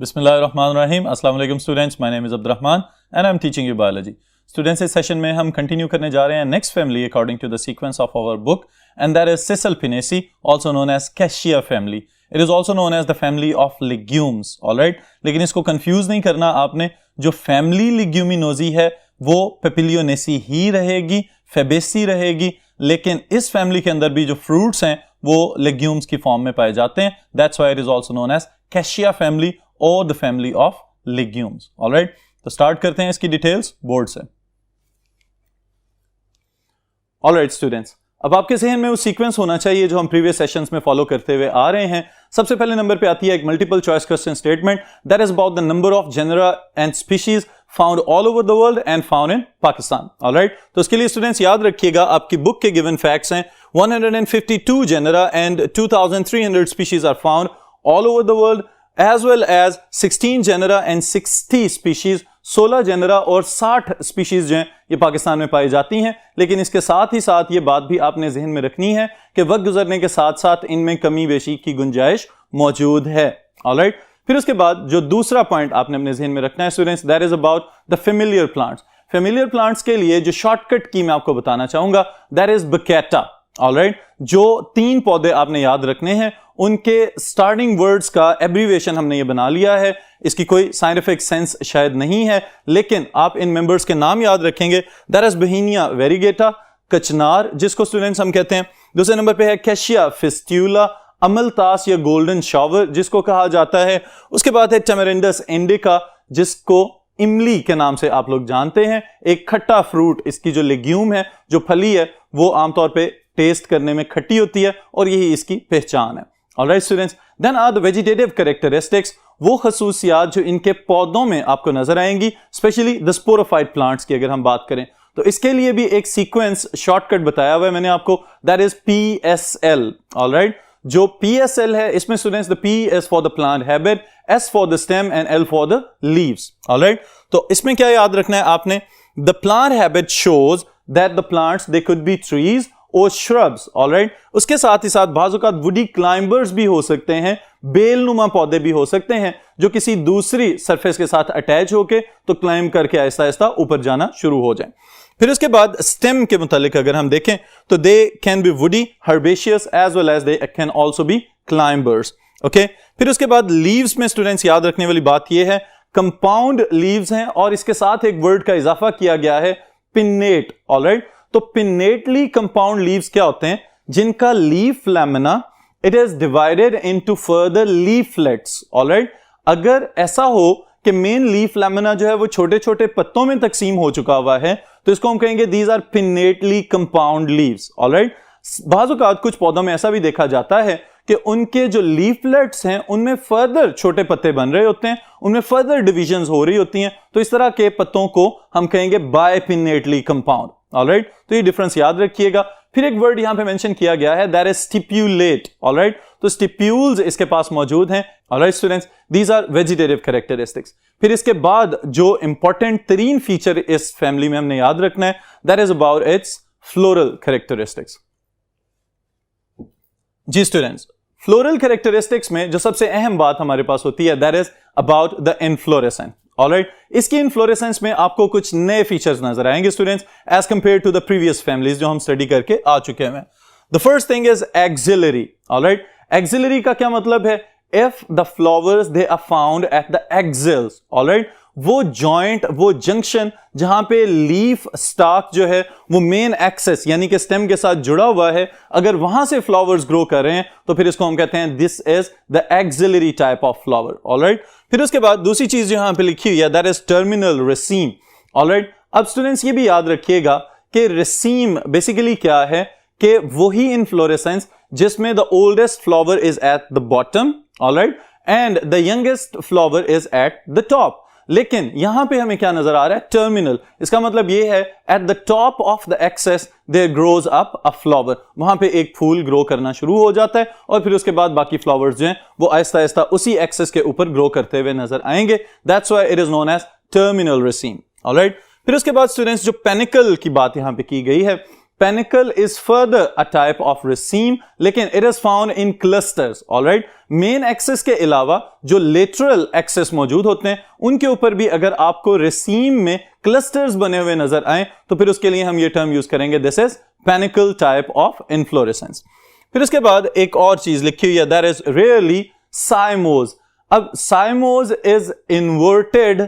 बिस्मिल्लाहिर्रहमानिर्रहीम। अस्सलाम वालेकुम students, my name is Abdurrahman and I am teaching you biology. Students, इस सेशन में हम कंटिन्यू करने जा रहे हैं next family according to the sequence of our book and that is Caesalpiniaceae, also known as Cassia family. It is also known as the family of legumes. Alright, लेकिन इसको confuse नहीं करना आपने। जो फैमिली लेग्यूमिनोजी है वो पेपिलियोनेसी ही रहेगी, फेबेसी रहेगी, लेकिन इस फैमिली के अंदर भी जो फ्रूट्स हैं वो लेग्यूम्स की फॉर्म में पाए जाते हैं। That's why it is also known as Cassia family और the family of legumes. Alright, तो स्टार्ट करते हैं इसकी डिटेल्स बोर्ड से। ऑलराइट स्टूडेंट्स, अब आपके जहन में वो सीक्वेंस होना चाहिए जो हम प्रीवियस सेशंस में फॉलो करते हुए आ रहे हैं। सबसे पहले नंबर पे आती है एक multiple choice question statement that is about the number of genera and species found all over the world and found in Pakistan. Alright, तो इसके लिए स्टूडेंट्स याद रखिएगा आपकी बुक के गिवन फैक्ट्स हैं 152 genera and 2300 species are found all over the world as well as 16 genera and 60 species, 16 genera और 60 species जो हैं ये पाकिस्तान में पाई जाती हैं। लेकिन इसके साथ ही साथ ये बात भी आपने जहन में रखनी है कि वक्त गुजरने के साथ साथ इनमें कमी बेशी की गुंजाइश मौजूद है। ऑलराइट, फिर उसके बाद जो दूसरा पॉइंट आपने अपने जहन में रखना है students, that is about the familiar plants. Familiar plants के लिए जो शॉर्टकट की मैं आपको बताना चाहूंगा दैट इज बकेटा। ऑलराइट, जो 3 पौधे आपने याद रखने हैं उनके स्टार्टिंग वर्ड्स का एब्रीविएशन हमने ये बना लिया है। इसकी कोई साइंटिफिक सेंस शायद नहीं है, लेकिन आप इन मेंबर्स के नाम याद रखेंगे। दैट इज बहीनिया वेरीगेटा, कचनार जिसको स्टूडेंट्स हम कहते हैं। दूसरे नंबर पे है कैशिया फिस्ट्यूला, अमलतास या गोल्डन शावर जिसको कहा जाता है। उसके बाद है टैमेरिंडस इंडिका जिसको इमली के नाम से आप लोग जानते हैं। एक खट्टा फ्रूट, इसकी जो लेग्यूम है, जो फली है, वो आमतौर पर टेस्ट करने में खट्टी होती है और यही इसकी पहचान है। Alright students, then are the vegetative characteristics, वो खसूसियात जो इनके पौधों में आपको नजर आएंगी, स्पेशली द स्पोरोफाइट प्लांट्स की अगर हम बात करें तो इसके लिए भी एक सीक्वेंस शॉर्टकट बताया हुआ है मैंने आपको, दैट इज PSL। ऑलराइट, जो PSL है इसमें students the P is for the plant habit, S for the stem and L for the leaves। Alright, तो इसमें क्या याद रखना है आपने, the plant habit shows that the plants they could be trees और श्रब्स। ऑलराइट, उसके साथ ही साथ बाजुकात वुडी क्लाइंबर्स भी हो सकते हैं, बेलनुमा पौधे भी हो सकते हैं जो किसी दूसरी सरफेस के साथ अटैच होके तो क्लाइंब करके आहिस्ता आहिस्ता ऊपर जाना शुरू हो जाए। फिर उसके बाद स्टेम के मुतालिक अगर हम देखें तो they can be woody, herbaceous as well as they can also be climbers. Okay, फिर उसके बाद लीव्स में स्टूडेंट्स याद रखने वाली बात यह है कंपाउंड लीव्स हैं और इसके साथ एक वर्ड का इजाफा किया गया है पिन्नेट। ऑलराइट, तो पिन्नेटली कंपाउंड लीव्स क्या होते हैं, जिनका leaf lamina it is divided into further leaflets. Alright, अगर ऐसा हो कि मेन लीफ लैमिना जो है वो छोटे छोटे पत्तों में तकसीम हो चुका हुआ है तो इसको हम कहेंगे these are pinnately compound leaves. Alright, बाज़ औक़ात कुछ पौधों में ऐसा भी देखा जाता है कि उनके जो लीफलेट्स हैं उनमें फर्दर छोटे पत्ते बन रहे होते हैं, उनमें फर्दर डिविजन्स हो रही होती हैं, तो इस तरह के पत्तों को हम कहेंगे बायपिन्नेटली कंपाउंड। ऑलराइट, तो ये डिफरेंस याद रखिएगा। फिर एक वर्ड यहां पे मेंशन किया गया है दैट इज स्टिप्यूलेट। ऑलराइट, तो स्टिप्यूल्स इसके पास मौजूद हैं। Alright students, these are vegetative characteristics. फिर इसके बाद जो इंपॉर्टेंट तरीन फीचर इस फैमिली में हमने याद रखना है that is about its floral characteristics. जी स्टूडेंट्स, फ्लोरल कैरेक्टरिस्टिक्स में जो सबसे अहम बात हमारे पास होती है that is about the inflorescence. Alright, इसकी इनफ्लोरेसेंस में आपको कुछ नए फीचर्स नजर आएंगे students as compare to the previous families जो हम स्टडी करके आ चुके हैं। The first thing is axillary. Alright, axillary का क्या मतलब है, if the flowers they are found at the exiles. Alright, वो जॉइंट, वो जंक्शन जहां पे लीफ स्टाक जो है वो मेन एक्सेस यानी कि स्टेम के साथ जुड़ा हुआ है, अगर वहां से फ्लावर्स ग्रो कर रहे हैं तो फिर इसको हम कहते हैं this is the axillary type of flower. Alright, फिर उसके बाद दूसरी चीज यहां पे लिखी हुई है that is terminal raceme. Alright, अब स्टूडेंट्स ये भी याद रखिएगा कि रेसीम बेसिकली क्या है कि वही इनफ्लोरेसेंस जिसमें the oldest flower is eight the bottom, alright, and the youngest flower is eight the top. लेकिन यहां पे हमें क्या नजर आ रहा है, टर्मिनल। इसका मतलब यह है at the top of the axis there grows up a flower, वहां पे एक फूल ग्रो करना शुरू हो जाता है और फिर उसके बाद बाकी फ्लावर्स जो हैं वो आहिस्ता आहिस्ता उसी एक्सेस के ऊपर ग्रो करते हुए नजर आएंगे। That's why it is known as terminal raceme. Alright, फिर उसके बाद स्टूडेंट्स जो पेनिकल की बात यहां पे की गई है panicle is further a type of raceme, लेकिन it is found in clusters, alright. Main axis के अलावा जो लेटरल एक्सिस मौजूद होते हैं उनके ऊपर भी अगर आपको रेसीम में क्लस्टर्स बने हुए नजर आए तो फिर उसके लिए हम ये टर्म यूज करेंगे, this is panicle type of inflorescence. फिर उसके बाद एक और चीज लिखी हुई है, दैट इज रियली साइमोज। अब cymose is inverted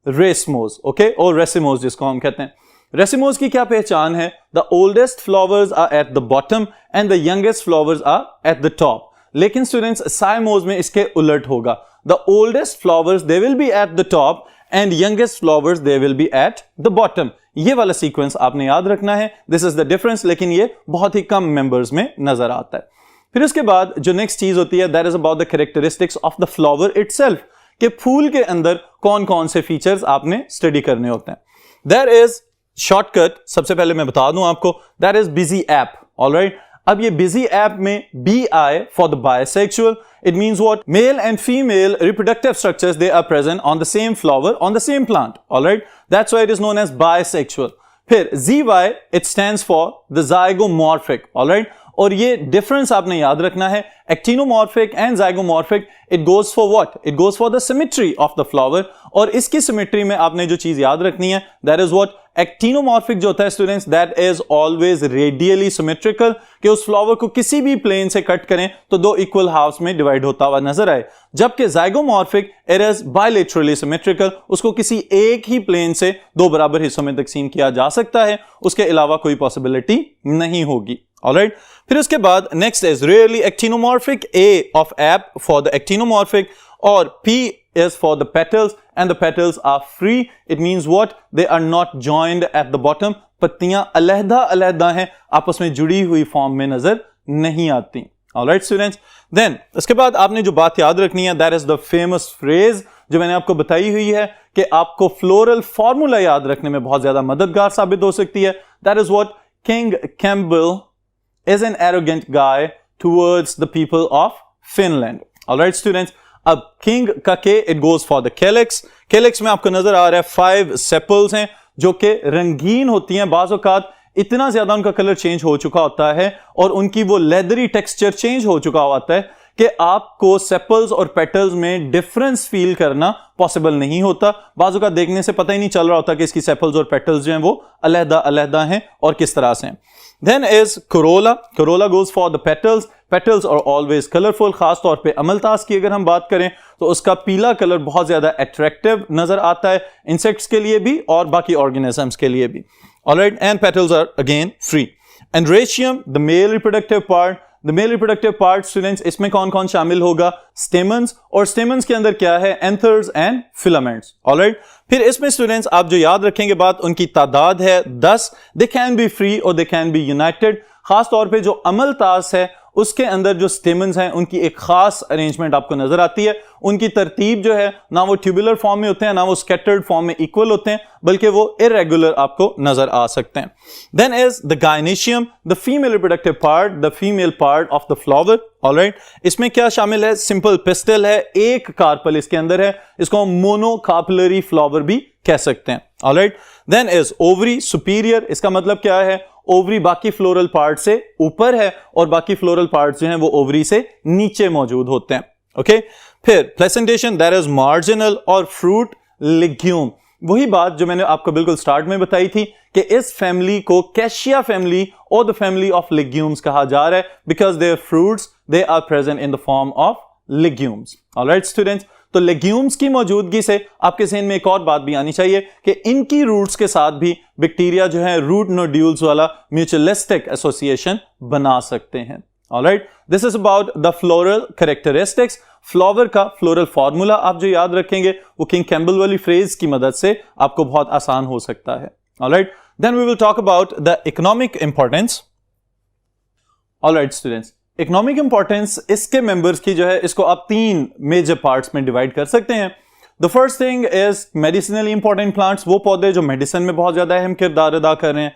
racemose, okay, और रेसिमोज जिसको हम कहते हैं। रेसिमोज की क्या पहचान है? The oldest flowers are at the bottom and the youngest flowers are at the top. लेकिन स्टूडेंट्स साइमोज में इसके उलट होगा, the oldest flowers they will be at the top and youngest flowers they will be at the bottom. ये वाला sequence आपने याद रखना है, दिस इज द डिफरेंस, लेकिन ये बहुत ही कम मेंबर्स में नजर आता है। फिर उसके बाद जो नेक्स्ट चीज होती है, that is about the characteristics of the flower itself, कि फूल के अंदर कौन कौन से फीचर्स आपने स्टडी करने होते हैं। देयर इज शॉर्टकट, सबसे पहले मैं बता दूं आपको, that is busy app, alright. अब ये बिजी ऐप में BI for the bisexual, it means what? Male and female reproductive structures, they are present on the same flower, on the same plant, alright? That's why it is known as bisexual. फिर ZY, it stands for the zygomorphic, alright? और ये difference आपने याद रखना है, actinomorphic and zygomorphic, it goes for what? It goes for the symmetry of the flower. और इसकी symmetry में आपने जो चीज याद रखनी है, दैट इज व्हाट? एक्टिनोमॉर्फिक जो होता है students, that is always radially symmetrical, कि उस फ्लावर को किसी भी प्लेन से कट करें तो दो इक्वल हाफ्स में डिवाइड होता हुआ नजर आए। जबकि zygomorphic it is bilaterally symmetrical, उसको किसी एक ही प्लेन से दो बराबर हिस्सों में तकसीम किया जा सकता है, उसके अलावा कोई पॉसिबिलिटी नहीं होगी, ऑलराइट। फिर उसके बाद next is really actinomorphic, A of app for the actinomorphic, और P is for the petals and the petals are free. It means what? They are not joined at the bottom. पत्तियां अलहदा अलहदा हैं, आपस में जुड़ी हुई फॉर्म में नजर नहीं आती। Alright students, then इसके बाद आपने जो बात याद रखनी है, that is the famous phrase जो मैंने आपको बताई हुई है कि आपको फ्लोरल फॉर्मूला याद रखने में बहुत ज्यादा मददगार साबित हो सकती है। That is what? King Campbell is an arrogant guy towards the people of Finland. Alright students, अब किंग का के it goes for the calyx. Calyx में आपको नजर आ रहा है 5 सेपल्स हैं जो कि रंगीन होती हैं, बाज़ औक़ात इतना ज्यादा उनका कलर चेंज हो चुका होता है और उनकी वो लेदरी टेक्सचर चेंज हो चुका होता है कि आपको सेपल्स और पेटल्स में डिफरेंस फील करना पॉसिबल नहीं होता। बाज़ औक़ात देखने से पता ही नहीं चल रहा होता कि इसकी सेपल्स और पेटल्स जो हैं वो अलहदा अलहदा हैं और किस तरह से हैं। Then is corolla. Corolla goes for the petals. Petals are always colorful. खास तौर पे अमलतास की अगर हम बात करें तो उसका पीला कलर बहुत ज्यादा अट्रैक्टिव नजर आता है इंसेक्ट्स के लिए भी और बाकी ऑर्गेनिजम्स के लिए भी। Alright, and petals are again free. Androecium, the male reproductive part. The male reproductive part students, इसमें कौन कौन शामिल होगा? Stamens, और stamens के अंदर क्या है? Anthers and filaments. Alright, फिर इसमें स्टूडेंट्स आप जो याद रखेंगे बात, उनकी तादाद है 10। दे कैन बी फ्री और दे कैन बी यूनाइटेड। खास तौर पे जो अमलतास है उसके अंदर जो स्टेमन्स हैं उनकी एक खास अरेंजमेंट आपको नजर आती है। उनकी तरतीब जो है ना वो ट्यूबुलर फॉर्म में होते हैं ना वो स्कैटर्ड फॉर्म में इक्वल होते हैं, बल्कि वो इरेगुलर आपको नजर आ सकते हैं। Then is the gynoecium, the female reproductive part, the female part of the flower. Alright, इसमें क्या शामिल है? सिंपल पिस्टल है, एक कार्पल इसके अंदर है, इसको हम मोनोकार्पलरी फ्लावर भी कह सकते हैं। Alright, then is ovary superior, इसका मतलब क्या है? ओवरी बाकी फ्लोरल पार्ट से ऊपर है और बाकी फ्लोरल पार्ट जो हैं वो ओवरी से नीचे मौजूद होते हैं। ओके, फिर प्लेसेंटेशन, दैट इज मार्जिनल, और फ्रूट लिग्यूम, वही बात जो मैंने आपको बिल्कुल स्टार्ट में बताई थी कि इस फैमिली को कैशिया फैमिली और द फैमिली ऑफ लिग्यूम्स कहा जा रहा है because their fruits they are present in the form of legumes. Alright students, तो लेग्यूम्स की मौजूदगी से आपके ज़हन में एक और बात भी आनी चाहिए कि इनकी रूट्स के साथ भी बैक्टीरिया जो है रूट नोड्यूल्स वाला म्यूचुअलिस्टिक एसोसिएशन बना सकते हैं। Alright, this is about the floral characteristics. Flower का फ्लोरल फॉर्मूला आप जो याद रखेंगे वो किंग कैम्बल वाली फ्रेज की मदद से आपको बहुत आसान हो सकता है। Alright, then we will talk about the economic importance. Alright students, economic importance इसके मेंबर्स की जो है इसको आप 3 मेजर पार्ट्स में डिवाइड कर सकते हैं। The first thing is medicinally important plants, वो पौधे जो मेडिसिन में बहुत ज्यादा अहम किरदार अदा कर रहे हैं।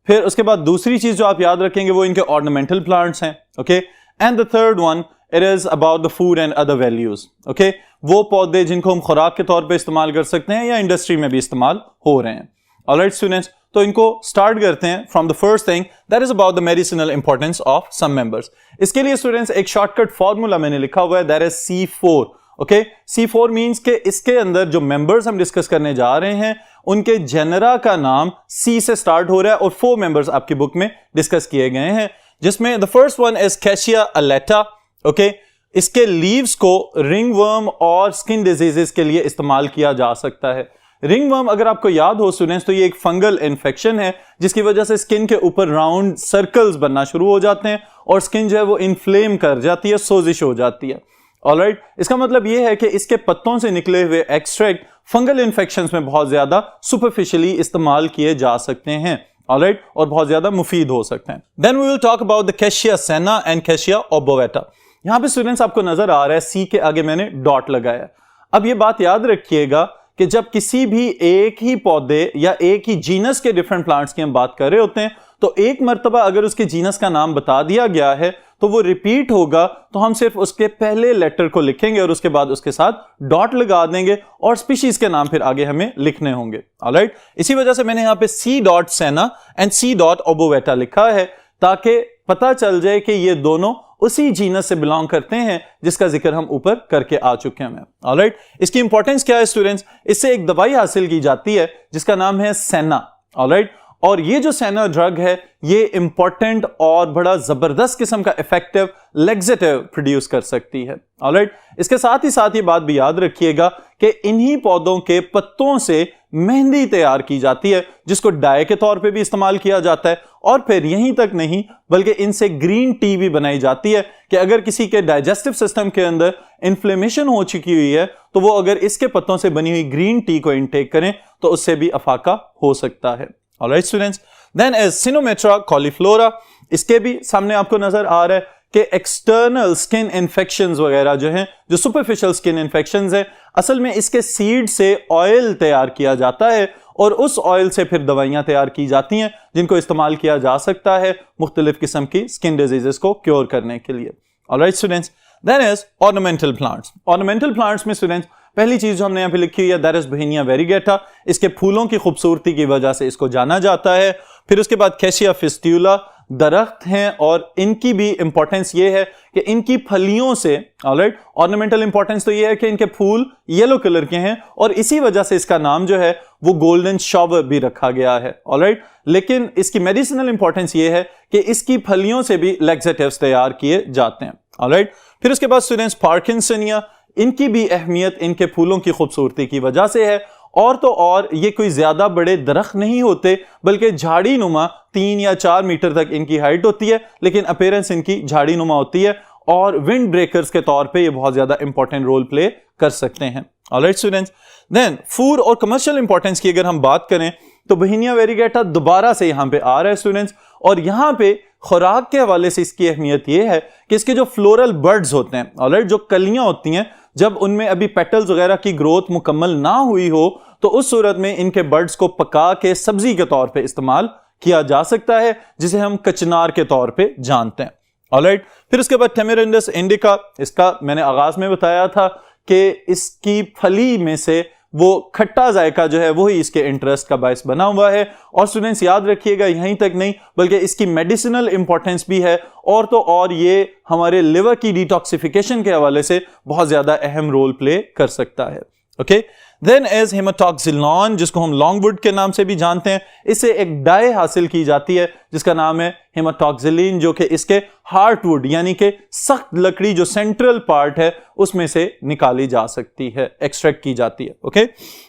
फिर उसके बाद दूसरी चीज जो आप याद रखेंगे वो इनके ऑर्नामेंटल प्लांट्स हैं। Okay, and the third one it is about the food and other values. Okay, वो पौधे जिनको हम खुराक के तौर पे इस्तेमाल कर सकते हैं या इंडस्ट्री में भी इस्तेमाल हो रहे हैं। ऑलराइट स्टूडेंट्स, तो इनको स्टार्ट करते हैं from the first thing that is about the medicinal importance of some members. इसके लिए स्टूडेंट्स एक शॉर्टकट फॉर्मूला मैंने लिखा हुआ है, that is C4। Okay, C4 means के इसके अंदर जो मेंबर्स हम डिस्कस करने जा रहे हैं उनके जेनरा का नाम C से स्टार्ट हो रहा है और 4 मेंबर्स आपकी बुक में डिस्कस किए गए हैं, जिसमें the first one is Cassia alata. Okay, इसके लीव्स को रिंगवर्म और स्किन डिजीजेस के लिए इस्तेमाल किया जा सकता है। रिंगवर्म अगर आपको याद हो स्टूडेंट्स तो ये एक फंगल इन्फेक्शन है जिसकी वजह से स्किन के ऊपर राउंड सर्कल्स बनना शुरू हो जाते हैं और स्किन जो है वो इन्फ्लेम कर जाती है, सोजिश हो जाती है। ऑलराइट, इसका मतलब ये है कि इसके पत्तों से निकले हुए एक्सट्रैक्ट फंगल इन्फेक्शंस में बहुत ज्यादा सुपरफिशियली इस्तेमाल किए जा सकते हैं, ऑलराइट, और बहुत ज्यादा मुफीद हो सकते हैं। Then we will talk about the Cassia senna and Cassia obovata. यहां पे स्टूडेंट्स आपको नजर आ रहा है सी के आगे मैंने डॉट लगाया। अब ये बात याद रखिएगा कि जब किसी भी एक ही पौधे या एक ही जीनस के डिफरेंट प्लांट्स की हम बात कर रहे होते हैं तो एक मर्तबा अगर उसके जीनस का नाम बता दिया गया है तो वो रिपीट होगा, तो हम सिर्फ उसके पहले लेटर को लिखेंगे और उसके बाद उसके साथ डॉट लगा देंगे और स्पीशीज के नाम फिर आगे हमें लिखने होंगे। ऑलराइट, इसी वजह से मैंने यहां पे C डॉट सेना एंड C डॉट ओबोवेटा लिखा है ताकि पता चल जाए कि ये दोनों उसी जीनस से बिलोंग करते हैं जिसका जिक्र हम ऊपर करके आ चुके हैं। ऑलराइट, इसकी इंपॉर्टेंस क्या है स्टूडेंट्स, इससे एक दवाई हासिल की जाती है जिसका नाम है सेना। ऑलराइट, और ये जो सेना ड्रग है ये इंपॉर्टेंट और बड़ा जबरदस्त किस्म का इफेक्टिव लेक्सेटिव प्रोड्यूस कर सकती है। ऑलराइट, इसके साथ ही ये बात भी याद रखिएगा कि इन्हीं पौधों के पत्तों से मेहंदी तैयार की जाती है जिसको डाई के तौर पे भी इस्तेमाल किया जाता है, और फिर यहीं तक नहीं बल्कि इनसे ग्रीन टी भी बनाई जाती है कि अगर किसी के डाइजेस्टिव सिस्टम के अंदर इन्फ्लेमेशन हो चुकी हुई है तो वो अगर इसके पत्तों से बनी हुई ग्रीन टी को इनटेक करें तो उससे भी अफाका हो सकता है। Alright students, then is Cynometra cauliflora. इसके भी सामने आपको नजर आ रहा है कि एक्सटर्नल स्किन इन्फेक्शंस वगैरह जो हैं, जो सुपरफिशियल स्किन इन्फेक्शंस है, असल में इसके सीड से ऑयल तैयार किया जाता है और उस ऑयल से फिर दवाइयां तैयार की जाती हैं जिनको इस्तेमाल किया जा सकता है मुख्तलिफ किस्म की स्किन डिजीजेस को क्योर करने के लिए। Alright students, then is ornamental plants. Ornamental plants में स्टूडेंट्स पहली चीज जो हमने यहां पे लिखी हुई है दैट इज बहेनिया वेरीगेटा। इसके फूलों की खूबसूरती की वजह से इसको जाना जाता है। फिर उसके बाद कैशिया फिस्ट्यूला दरख्त हैं और इनकी भी इंपॉर्टेंस ये है कि इनकी फलियों से, ऑलराइट, ऑर्नामेंटल इंपॉर्टेंस तो ये है कि इनके फूल येलो कलर के हैं और इसी वजह से इसका नाम जो है वो गोल्डन शॉवर भी रखा गया है। ऑलराइट, लेकिन इसकी मेडिसिनल इंपॉर्टेंस ये है कि इसकी फलियों से भी लैक्सेटिव्स तैयार किए जाते हैं। ऑलराइट, फिर उसके बाद स्टूडेंट्स पार्किंसनिया, इनकी भी अहमियत इनके फूलों की खूबसूरती की वजह से है, और तो और ये कोई ज्यादा बड़े दरख्त नहीं होते बल्कि झाड़ी नुमा 3 या 4 मीटर तक इनकी हाइट होती है, लेकिन अपीयरेंस इनकी झाड़ी नुमा होती है और विंड ब्रेकर्स के तौर पे ये बहुत ज्यादा इंपॉर्टेंट रोल प्ले कर सकते हैं। ऑलराइट स्टूडेंट्स, देन फूड और कमर्शियल इंपॉर्टेंस की अगर हम बात करें तो बहेनिया वेरीगेटा दोबारा से यहां पे आ रहा है स्टूडेंट्स, और यहां पे खुराक के हवाले से इसकी अहमियत यह है कि इसके जो फ्लोरल बर्ड्स होते हैं, ऑलराइट, जो कलियां होती हैं, जब उनमें अभी पेटल्स वगैरह की ग्रोथ मुकम्मल ना हुई हो तो उस सूरत में इनके बर्ड्स को पका के सब्जी के तौर पे इस्तेमाल किया जा सकता है जिसे हम कचनार के तौर पे जानते हैं। ऑलराइट, फिर उसके बाद टेमेरिंडस इंडिका, इसका मैंने आगाज में बताया था कि इसकी फली में से वो खट्टा जायका जो है वही इसके इंटरेस्ट का बायस बना हुआ है। और स्टूडेंट्स याद रखिएगा यहीं तक नहीं बल्कि इसकी मेडिसिनल इंपॉर्टेंस भी है, और तो और ये हमारे लिवर की डिटॉक्सिफिकेशन के हवाले से बहुत ज्यादा अहम रोल प्ले कर सकता है। ओके, देन एज हेमाटॉक्सिलॉन, जिसको हम लॉन्गवुड के नाम से भी जानते हैं, इससे एक डाई हासिल की जाती है जिसका नाम है हेमाटॉक्सिलिन, जो कि इसके हार्टवुड यानी कि सख्त लकड़ी जो सेंट्रल पार्ट है उसमें से निकाली जा सकती है, एक्सट्रैक्ट की जाती है। Okay,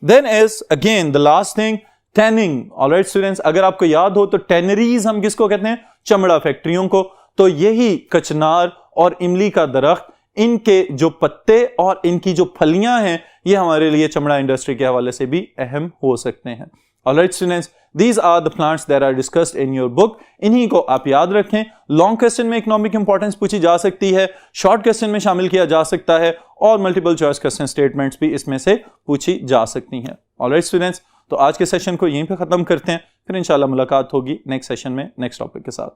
then as again the last thing tanning. Alright students, अगर आपको याद हो तो टैनरीज हम किसको कहते हैं, चमड़ा फैक्ट्रियों को, तो यही कचनार और इमली का दरख्त, इनके जो पत्ते और इनकी जो फलियां हैं ये हमारे लिए चमड़ा इंडस्ट्री के हवाले से भी अहम हो सकते हैं। Alright students, these are the plants that are discussed in your book. इन्हीं को आप याद रखें। लॉन्ग क्वेश्चन में इकोनॉमिक इंपॉर्टेंस पूछी जा सकती है, शॉर्ट क्वेश्चन में शामिल किया जा सकता है और मल्टीपल चॉइस क्वेश्चन स्टेटमेंट्स भी इसमें से पूछी जा सकती हैं। ऑलराइट स्टूडेंट्स, तो आज के सेशन को यहीं पे खत्म करते हैं, फिर इंशाल्लाह मुलाकात होगी नेक्स्ट सेशन में नेक्स्ट टॉपिक के साथ।